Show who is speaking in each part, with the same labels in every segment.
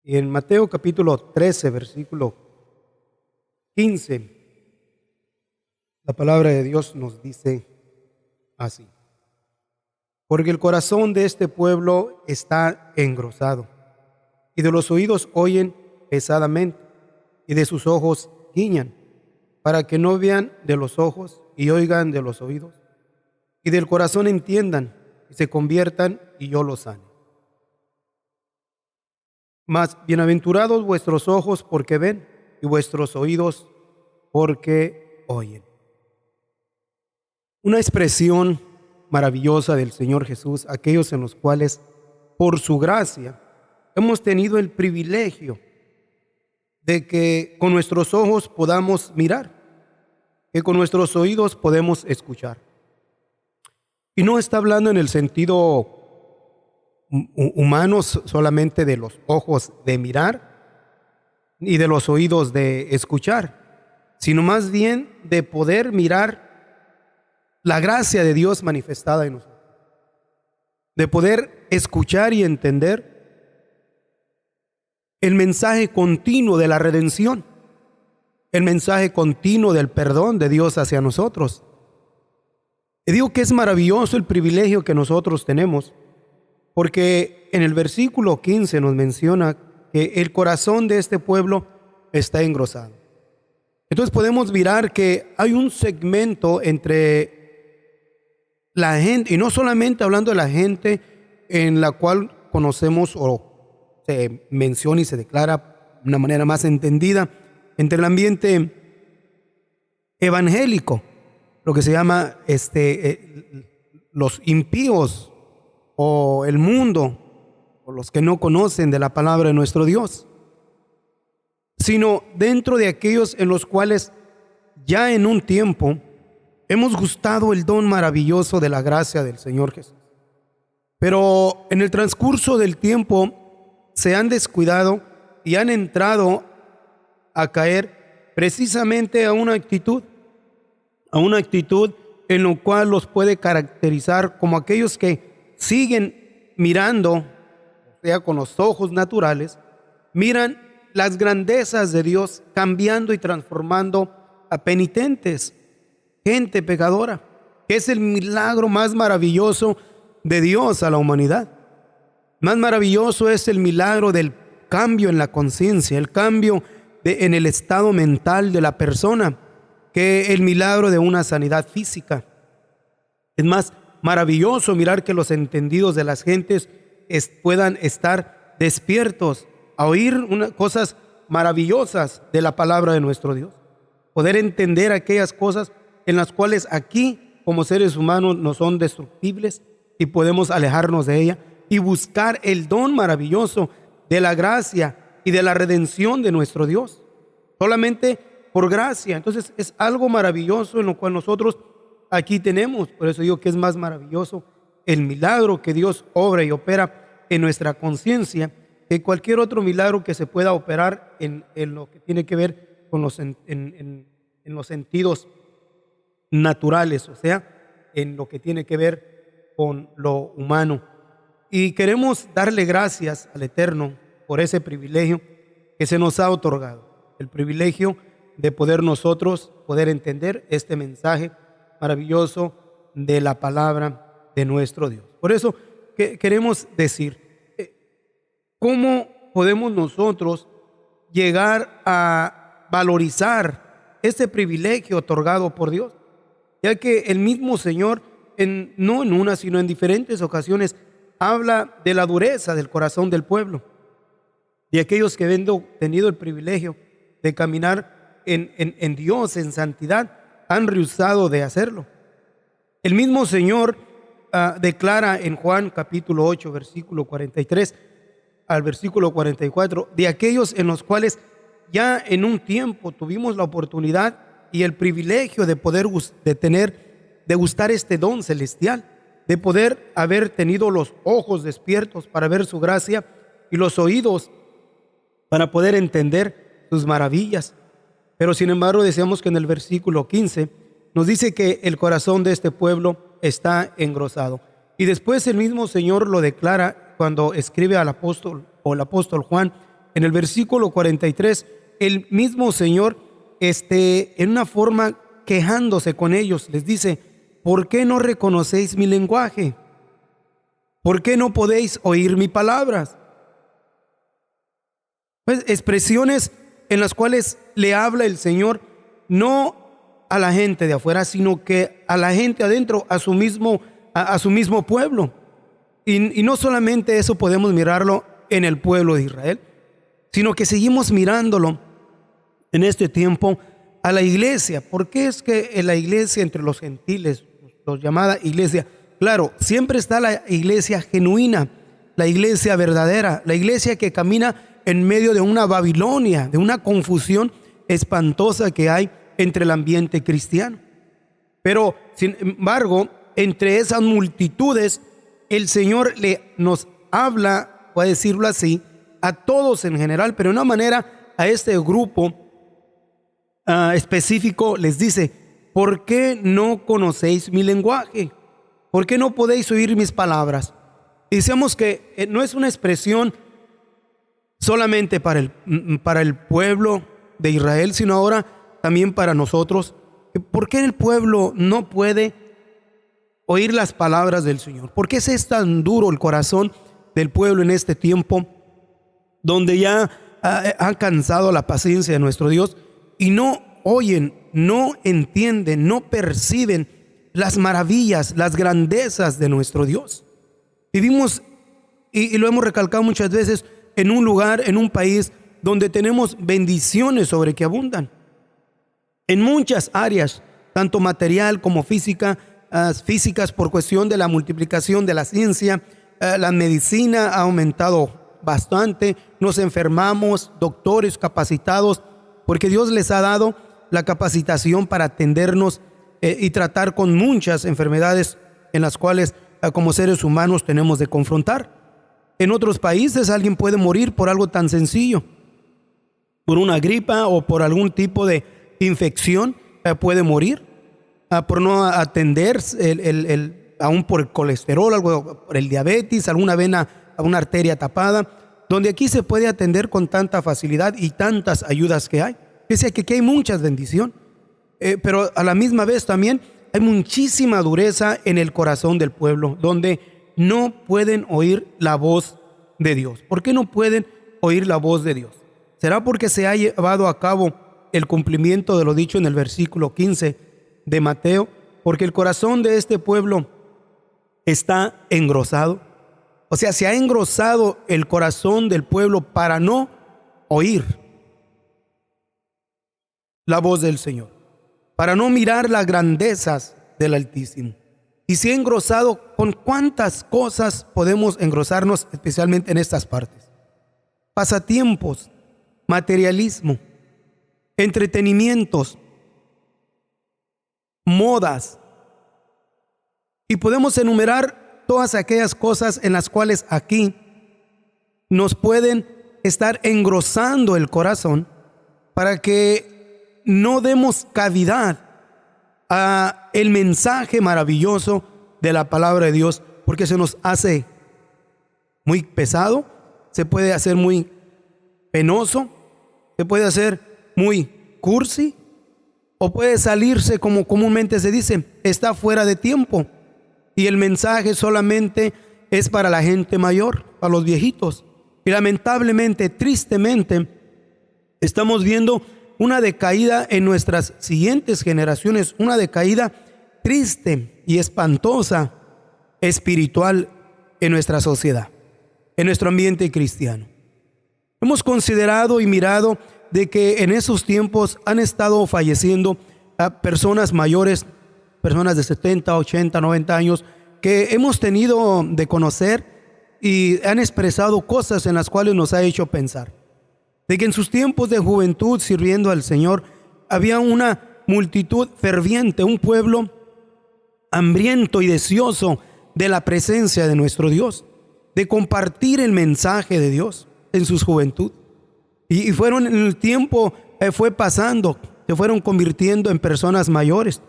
Speaker 1: Y en Mateo capítulo 13, versículo 15, la palabra de Dios nos dice así: porque el corazón de este pueblo está engrosado, y de los oídos oyen pesadamente, y de sus ojos guiñan, para que no vean de los ojos y oigan de los oídos, y del corazón entiendan y se conviertan, y yo los sane. Mas bienaventurados vuestros ojos porque ven, y vuestros oídos porque oyen. Una expresión maravillosa del Señor Jesús, aquellos en los cuales, por su gracia, hemos tenido el privilegio de que con nuestros ojos podamos mirar, que con nuestros oídos podemos escuchar. Y no está hablando en el sentido humano solamente de los ojos de mirar y de los oídos de escuchar, sino más bien de poder mirar la gracia de Dios manifestada en nosotros, de poder escuchar y entender el mensaje continuo de la redención, el mensaje continuo del perdón de Dios hacia nosotros. Y digo que es maravilloso el privilegio que nosotros tenemos, porque en el versículo 15 nos menciona que el corazón de este pueblo está engrosado. Entonces podemos mirar que hay un segmento entre la gente, y no solamente hablando de la gente en la cual conocemos o se menciona y se declara de una manera más entendida, entre el ambiente evangélico, lo que se llama los impíos o el mundo, o los que no conocen de la palabra de nuestro Dios, sino dentro de aquellos en los cuales ya en un tiempo hemos gustado el don maravilloso de la gracia del Señor Jesús. Pero en el transcurso del tiempo se han descuidado y han entrado a caer precisamente a una actitud en la cual los puede caracterizar como aquellos que siguen mirando, o sea, con los ojos naturales, miran las grandezas de Dios cambiando y transformando a penitentes, gente pecadora, que es el milagro más maravilloso de Dios a la humanidad. Más maravilloso es el milagro del cambio en la conciencia, el cambio en el estado mental de la persona, que el milagro de una sanidad física. Es más maravilloso mirar que los entendidos de las gentes puedan estar despiertos a oír cosas maravillosas de la palabra de nuestro Dios. Poder entender aquellas cosas en las cuales aquí, como seres humanos, no son destructibles y podemos alejarnos de ella y buscar el don maravilloso de la gracia y de la redención de nuestro Dios. Solamente por gracia. Entonces es algo maravilloso en lo cual nosotros aquí tenemos. Por eso digo que es más maravilloso el milagro que Dios obra y opera en nuestra conciencia que cualquier otro milagro que se pueda operar en lo que tiene que ver con en los sentidos naturales, o sea, en lo que tiene que ver con lo humano. Y queremos darle gracias al Eterno por ese privilegio que se nos ha otorgado, el privilegio de poder nosotros poder entender este mensaje maravilloso de la palabra de nuestro Dios. Por eso queremos decir, ¿cómo podemos nosotros llegar a valorizar este privilegio otorgado por Dios? Ya que el mismo Señor, no en una, sino en diferentes ocasiones, habla de la dureza del corazón del pueblo, de aquellos que han tenido el privilegio de caminar en Dios, en santidad, han rehusado de hacerlo. El mismo Señor declara en Juan capítulo 8, versículo 43 al versículo 44, de aquellos en los cuales ya en un tiempo tuvimos la oportunidad y el privilegio de poder de gustar este don celestial, de poder haber tenido los ojos despiertos para ver su gracia y los oídos para poder entender sus maravillas. Pero sin embargo decíamos que en el versículo 15 nos dice que el corazón de este pueblo está engrosado. Y después el mismo Señor lo declara cuando escribe al apóstol Juan en el versículo 43, el mismo Señor, en una forma quejándose con ellos, les dice: ¿por qué no reconocéis mi lenguaje? ¿Por qué no podéis oír mis palabras? Pues expresiones en las cuales le habla el Señor no a la gente de afuera, sino que a la gente adentro, a su mismo pueblo. Y no solamente eso podemos mirarlo en el pueblo de Israel, sino que seguimos mirándolo en este tiempo a la iglesia. ¿Por qué es que en la iglesia entre los gentiles, los llamada iglesia? Claro, siempre está la iglesia genuina, la iglesia verdadera, la iglesia que camina en medio de una Babilonia, de una confusión espantosa que hay entre el ambiente cristiano. Pero, sin embargo, entre esas multitudes, el Señor nos habla, voy a decirlo así, a todos en general, pero de una manera a este grupo específico les dice: ¿por qué no conocéis mi lenguaje? ¿Por qué no podéis oír mis palabras? Y decíamos que no es una expresión solamente para el pueblo de Israel, sino ahora también para nosotros. ¿Por qué el pueblo no puede oír las palabras del Señor? ¿Por qué es tan duro el corazón del pueblo en este tiempo, donde ya han cansado la paciencia de nuestro Dios y no oyen, no entienden, no perciben las maravillas, las grandezas de nuestro Dios? Vivimos, y lo hemos recalcado muchas veces, en un lugar, en un país donde tenemos bendiciones sobre que abundan en muchas áreas, tanto material como físicas, por cuestión de la multiplicación de la ciencia. La medicina ha aumentado bastante, nos enfermamos, doctores capacitados, porque Dios les ha dado la capacitación para atendernos y tratar con muchas enfermedades en las cuales como seres humanos tenemos de confrontar. En otros países alguien puede morir por algo tan sencillo, por una gripa o por algún tipo de infección, puede morir por no atender aún por el colesterol, algo por el diabetes, alguna vena, alguna arteria tapada, donde aquí se puede atender con tanta facilidad y tantas ayudas que hay. Pese a que aquí hay muchas bendiciones, pero a la misma vez también hay muchísima dureza en el corazón del pueblo, donde no pueden oír la voz de Dios. ¿Por qué no pueden oír la voz de Dios? ¿Será porque se ha llevado a cabo el cumplimiento de lo dicho en el versículo 15 de Mateo? Porque el corazón de este pueblo está engrosado. O sea, se ha engrosado el corazón del pueblo para no oír la voz del Señor, para no mirar las grandezas del Altísimo. Y se ha engrosado. ¿Con cuántas cosas podemos engrosarnos, especialmente en estas partes? Pasatiempos, materialismo, entretenimientos, modas. Y podemos enumerar todas aquellas cosas en las cuales aquí nos pueden estar engrosando el corazón para que no demos cavidad a el mensaje maravilloso de la palabra de Dios, porque se nos hace muy pesado, se puede hacer muy penoso, se puede hacer muy cursi, o puede salirse, como comúnmente se dice, está fuera de tiempo, y el mensaje solamente es para la gente mayor, para los viejitos. Y lamentablemente, tristemente, estamos viendo una decaída en nuestras siguientes generaciones, una decaída triste y espantosa espiritual en nuestra sociedad, en nuestro ambiente cristiano. Hemos considerado y mirado de que en esos tiempos han estado falleciendo a personas mayores, personas de 70, 80, 90 años, que hemos tenido de conocer y han expresado cosas en las cuales nos ha hecho pensar. De que en sus tiempos de juventud sirviendo al Señor había una multitud ferviente, un pueblo hambriento y deseoso de la presencia de nuestro Dios, de compartir el mensaje de Dios en su juventud. Y fueron en el tiempo, fue pasando, se fueron convirtiendo en personas mayores.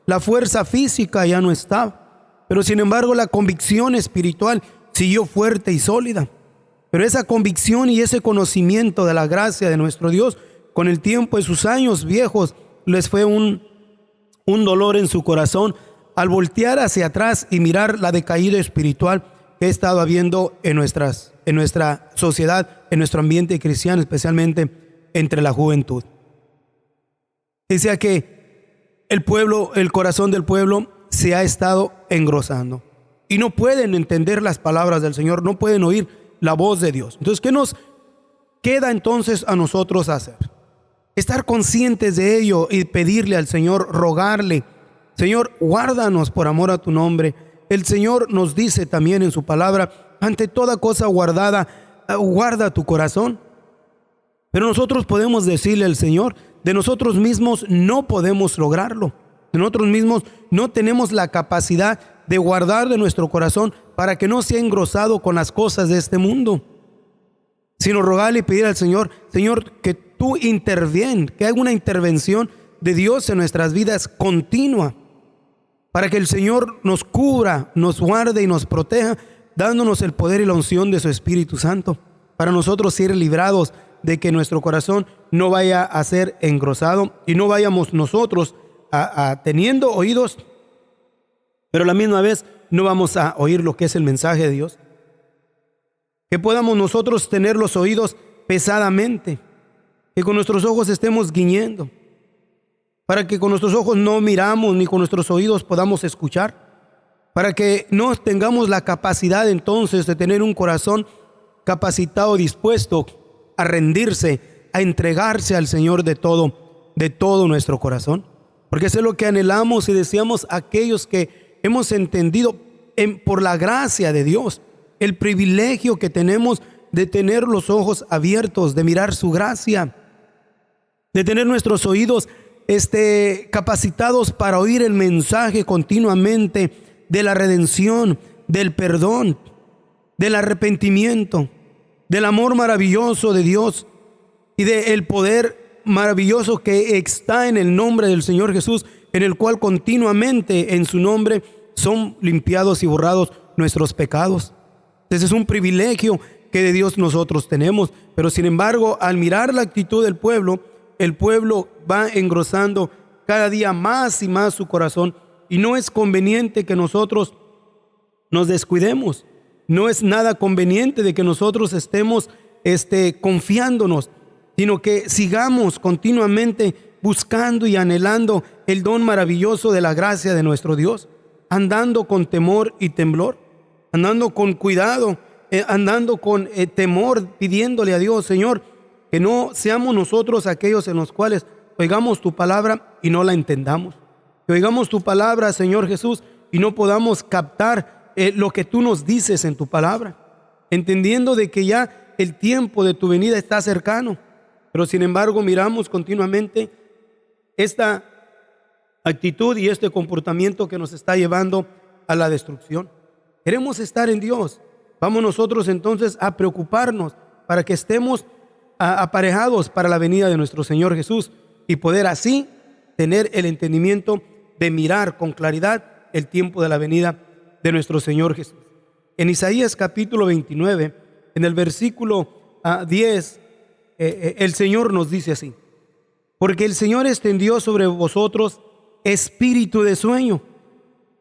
Speaker 1: La fuerza física ya no estaba, pero sin embargo la convicción espiritual siguió fuerte y sólida. Pero esa convicción y ese conocimiento de la gracia de nuestro Dios, con el tiempo de sus años viejos, les fue un dolor en su corazón al voltear hacia atrás y mirar la decaída espiritual que ha estado habiendo en nuestra sociedad, en nuestro ambiente cristiano, especialmente entre la juventud. Decía que el corazón del pueblo se ha estado engrosando y no pueden entender las palabras del Señor, no pueden oír la voz de Dios. Entonces, ¿qué nos queda entonces a nosotros hacer? Estar conscientes de ello y pedirle al Señor, rogarle: Señor, guárdanos por amor a tu nombre. El Señor nos dice también en su palabra: ante toda cosa guardada, guarda tu corazón. Pero nosotros podemos decirle al Señor: de nosotros mismos no podemos lograrlo. De nosotros mismos no tenemos la capacidad de guardar de nuestro corazón para que no sea engrosado con las cosas de este mundo, sino rogarle y pedir al Señor: Señor, que tú intervien, que haga una intervención de Dios en nuestras vidas continua, para que el Señor nos cubra, nos guarde y nos proteja, dándonos el poder y la unción de su Espíritu Santo, para nosotros ser librados de que nuestro corazón no vaya a ser engrosado y no vayamos nosotros teniendo oídos, pero a la misma vez no vamos a oír lo que es el mensaje de Dios. Que podamos nosotros tener los oídos pesadamente, que con nuestros ojos estemos guiñendo, para que con nuestros ojos no miramos ni con nuestros oídos podamos escuchar, para que no tengamos la capacidad entonces de tener un corazón capacitado, dispuesto a rendirse, a entregarse al Señor de todo nuestro corazón. Porque eso es lo que anhelamos y deseamos aquellos que hemos entendido por la gracia de Dios, el privilegio que tenemos de tener los ojos abiertos, de mirar su gracia, de tener nuestros oídos capacitados para oír el mensaje continuamente de la redención, del perdón, del arrepentimiento, del amor maravilloso de Dios y del poder maravilloso que está en el nombre del Señor Jesús, en el cual continuamente en su nombre son limpiados y borrados nuestros pecados. Ese es un privilegio que de Dios nosotros tenemos, pero sin embargo, al mirar la actitud del pueblo, el pueblo va engrosando cada día más y más su corazón, y no es conveniente que nosotros nos descuidemos. No es nada conveniente de que nosotros estemos confiándonos, sino que sigamos continuamente buscando y anhelando el don maravilloso de la gracia de nuestro Dios, andando con temor y temblor, andando con cuidado, andando con temor, pidiéndole a Dios: Señor, que no seamos nosotros aquellos en los cuales oigamos tu palabra y no la entendamos, que oigamos tu palabra, Señor Jesús, y no podamos captar lo que tú nos dices en tu palabra, entendiendo de que ya el tiempo de tu venida está cercano. Pero sin embargo miramos continuamente esta actitud y este comportamiento que nos está llevando a la destrucción. Queremos estar en Dios. Vamos nosotros entonces a preocuparnos para que estemos aparejados para la venida de nuestro Señor Jesús y poder así tener el entendimiento de mirar con claridad el tiempo de la venida de nuestro Señor Jesús. En Isaías capítulo 29, en el versículo 10, el Señor nos dice así: porque el Señor extendió sobre vosotros espíritu de sueño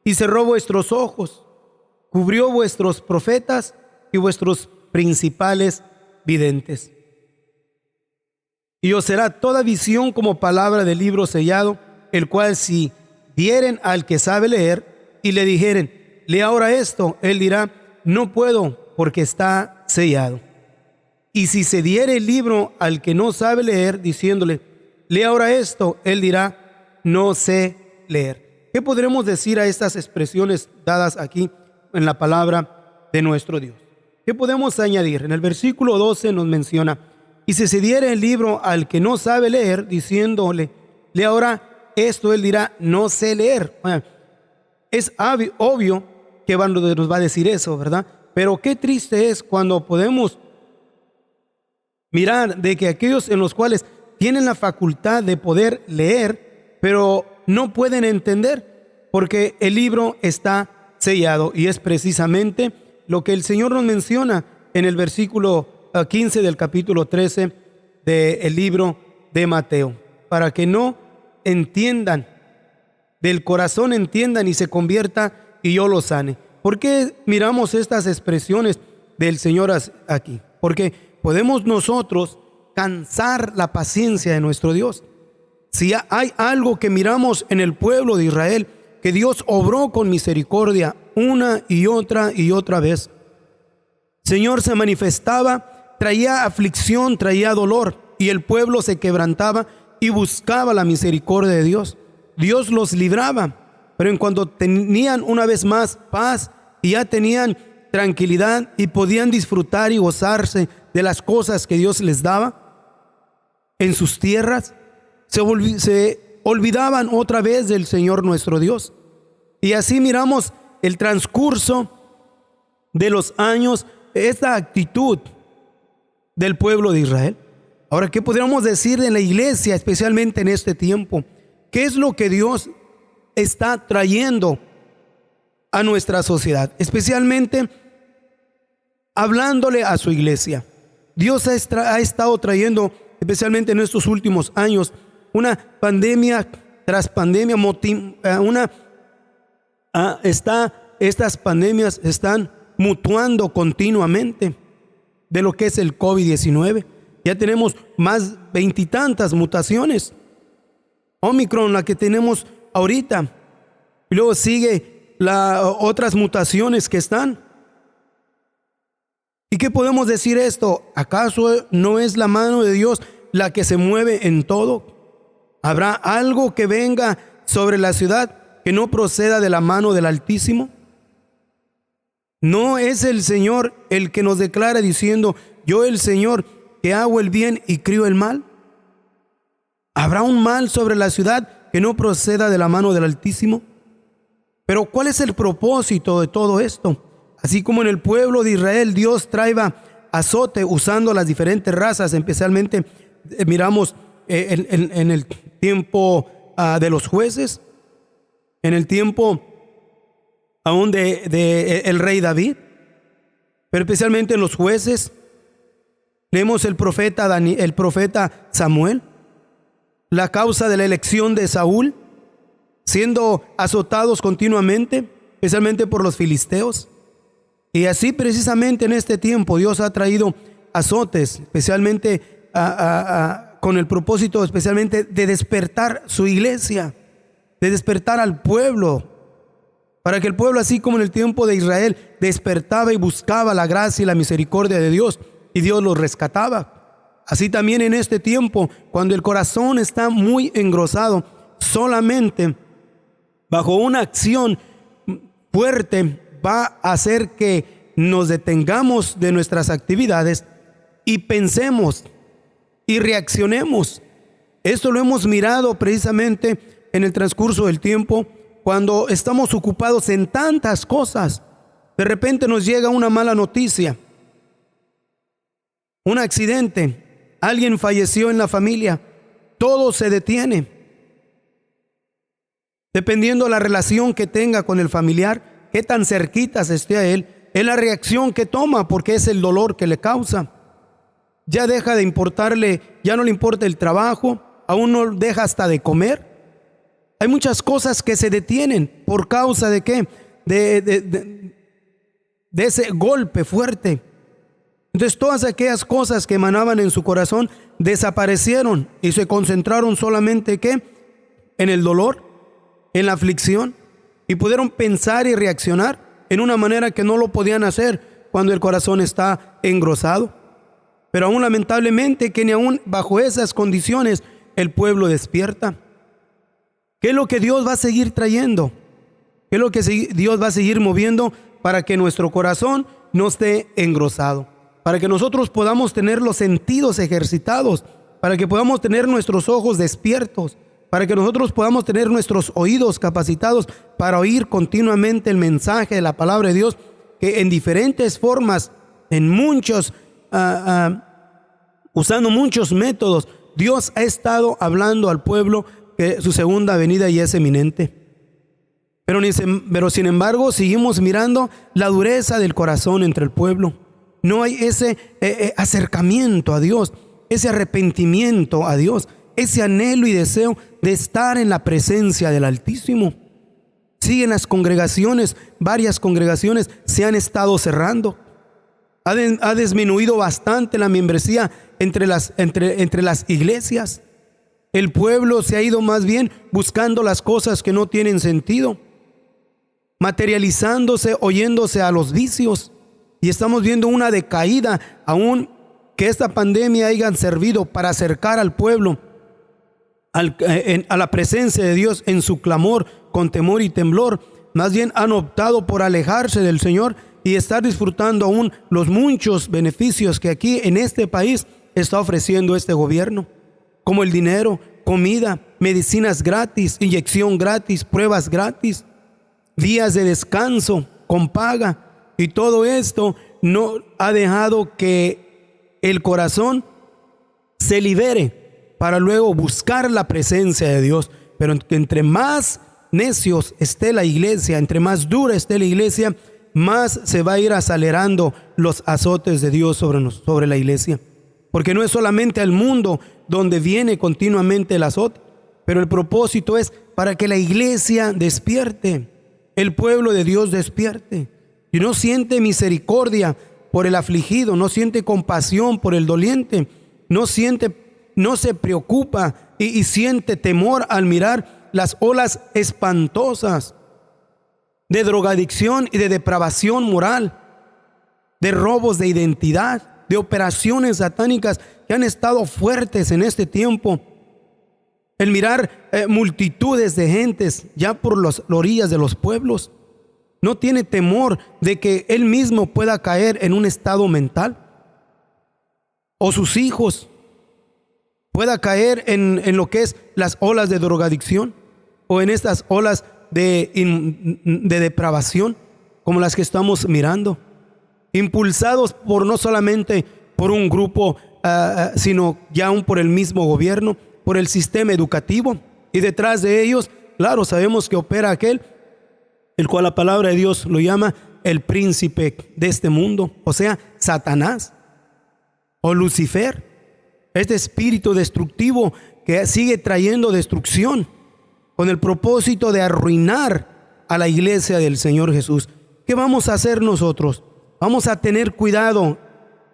Speaker 1: y cerró vuestros ojos, cubrió vuestros profetas y vuestros principales videntes. Y os será toda visión como palabra del libro sellado, el cual si dieren al que sabe leer y le dijeren: lee ahora esto, él dirá: no puedo, porque está sellado. Y si se diere el libro al que no sabe leer, diciéndole: lee ahora esto, él dirá: no sé leer. ¿Qué podremos decir a estas expresiones dadas aquí en la palabra de nuestro Dios? ¿Qué podemos añadir? En el versículo 12 nos menciona: y si se diere el libro al que no sabe leer, diciéndole: lee ahora esto, él dirá: no sé leer. Bueno, es obvio que nos va a decir eso, ¿verdad? Pero qué triste es cuando podemos mirar de que aquellos en los cuales tienen la facultad de poder leer, pero no pueden entender, porque el libro está sellado. Y es precisamente lo que el Señor nos menciona en el versículo 15 del capítulo 13 del libro de Mateo, para que no entiendan, del corazón entiendan y se convierta y yo los sane. ¿Por qué miramos estas expresiones del Señor aquí? Porque podemos nosotros cansar la paciencia de nuestro Dios. Si hay algo que miramos en el pueblo de Israel, que Dios obró con misericordia una y otra vez. Señor se manifestaba, traía aflicción, traía dolor, y el pueblo se quebrantaba y buscaba la misericordia de Dios. Dios los libraba, pero en cuanto tenían una vez más paz y ya tenían tranquilidad y podían disfrutar y gozarse de las cosas que Dios les daba en sus tierras, se olvidaban otra vez del Señor nuestro Dios. Y así miramos el transcurso de los años, esta actitud del pueblo de Israel. Ahora, ¿qué podríamos decir de la iglesia, especialmente en este tiempo? ¿Qué es lo que Dios está trayendo a nuestra sociedad? Especialmente hablándole a su iglesia. Dios ha estado trayendo, especialmente en estos últimos años, una pandemia tras pandemia, estas pandemias están mutuando continuamente de lo que es el COVID-19. Ya tenemos más veintitantas mutaciones. Omicron, la que tenemos ahorita. Y luego sigue otras mutaciones que están. ¿Y qué podemos decir esto? ¿Acaso no es la mano de Dios la que se mueve en todo? ¿Habrá algo que venga sobre la ciudad que no proceda de la mano del Altísimo? ¿No es el Señor el que nos declara diciendo: yo el Señor que hago el bien y crío el mal? ¿Habrá un mal sobre la ciudad que no proceda de la mano del Altísimo? Pero ¿cuál es el propósito de todo esto? Así como en el pueblo de Israel Dios traía azote usando las diferentes razas, especialmente miramos en el tiempo de los jueces, en el tiempo aún de el rey David, pero especialmente en los jueces leemos el profeta Samuel, la causa de la elección de Saúl, siendo azotados continuamente, especialmente por los filisteos. Y así precisamente en este tiempo Dios ha traído azotes, especialmente con el propósito especialmente de despertar su iglesia, de despertar al pueblo, para que el pueblo, así como en el tiempo de Israel, despertaba y buscaba la gracia y la misericordia de Dios, y Dios los rescataba. Así también en este tiempo, cuando el corazón está muy engrosado, solamente bajo una acción fuerte va a hacer que nos detengamos de nuestras actividades y pensemos y reaccionemos. Esto lo hemos mirado precisamente en el transcurso del tiempo, cuando estamos ocupados en tantas cosas. De repente nos llega una mala noticia, un accidente, alguien falleció en la familia, todo se detiene. Dependiendo de la relación que tenga con el familiar, qué tan cerquitas esté a él, es la reacción que toma, porque es el dolor que le causa. Ya deja de importarle, ya no le importa el trabajo, aún no deja hasta de comer. Hay muchas cosas que se detienen por causa de ¿qué? De ese golpe fuerte. Entonces todas aquellas cosas que emanaban en su corazón desaparecieron y se concentraron solamente ¿qué? En el dolor, en la aflicción, y pudieron pensar y reaccionar en una manera que no lo podían hacer cuando el corazón está engrosado. Pero aún lamentablemente que ni aún bajo esas condiciones el pueblo despierta. ¿Qué es lo que Dios va a seguir trayendo? ¿Qué es lo que Dios va a seguir moviendo para que nuestro corazón no esté engrosado? Para que nosotros podamos tener los sentidos ejercitados, para que podamos tener nuestros ojos despiertos, para que nosotros podamos tener nuestros oídos capacitados para oír continuamente el mensaje de la palabra de Dios, que en diferentes formas, en muchos, usando muchos métodos, Dios ha estado hablando al pueblo que su segunda venida ya es eminente. Pero sin embargo seguimos mirando la dureza del corazón entre el pueblo. no hay ese acercamiento a Dios, ese arrepentimiento a Dios, ese anhelo y deseo de estar en la presencia del Altísimo. Siguen las congregaciones, varias congregaciones se han estado cerrando. Ha disminuido bastante la membresía entre las iglesias. El pueblo se ha ido más bien buscando las cosas que no tienen sentido, materializándose, oyéndose a los vicios. Y estamos viendo una decaída, aún que esta pandemia haya servido para acercar al pueblo a la presencia de Dios en su clamor con temor y temblor. Más bien han optado por alejarse del Señor y estar disfrutando aún los muchos beneficios que aquí en este país está ofreciendo este gobierno, como el dinero, comida, medicinas gratis, inyección gratis, pruebas gratis, días de descanso con paga. Y todo esto no ha dejado que el corazón se libere para luego buscar la presencia de Dios. Pero entre más necios esté la iglesia, entre más dura esté la iglesia, más se va a ir acelerando los azotes de Dios sobre la iglesia. Porque no es solamente al mundo donde viene continuamente el azote, pero el propósito es para que la iglesia despierte, el pueblo de Dios despierte. Y no siente misericordia por el afligido, no siente compasión por el doliente, no se preocupa y siente temor al mirar las olas espantosas de drogadicción y de depravación moral, de robos de identidad, de operaciones satánicas que han estado fuertes en este tiempo. El mirar multitudes de gentes ya por las orillas de los pueblos. No tiene temor de que él mismo pueda caer en un estado mental, o sus hijos pueda caer en lo que es las olas de drogadicción, o en estas olas de depravación como las que estamos mirando, impulsados por no solamente por un grupo, sino ya aún por el mismo gobierno, por el sistema educativo. Y detrás de ellos, claro, sabemos que opera aquel el cual la palabra de Dios lo llama el príncipe de este mundo, o sea, Satanás o Lucifer, este espíritu destructivo que sigue trayendo destrucción con el propósito de arruinar a la iglesia del Señor Jesús. ¿Qué vamos a hacer nosotros? Vamos a tener cuidado,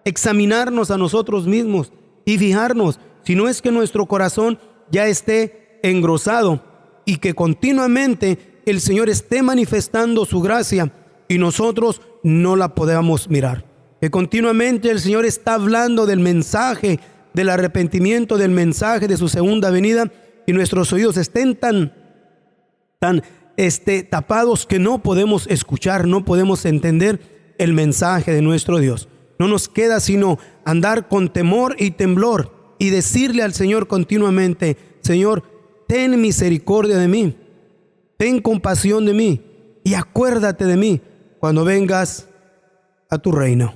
Speaker 1: examinarnos a nosotros mismos y fijarnos si no es que nuestro corazón ya esté engrosado y que continuamente el Señor esté manifestando su gracia y nosotros no la podamos mirar. Que continuamente el Señor está hablando del mensaje del arrepentimiento, del mensaje de su segunda venida, y nuestros oídos estén tan tapados que no podemos escuchar, no podemos entender el mensaje de nuestro Dios. No nos queda sino andar con temor y temblor y decirle al Señor continuamente: Señor, ten misericordia de mí, ten compasión de mí y acuérdate de mí cuando vengas a tu reino.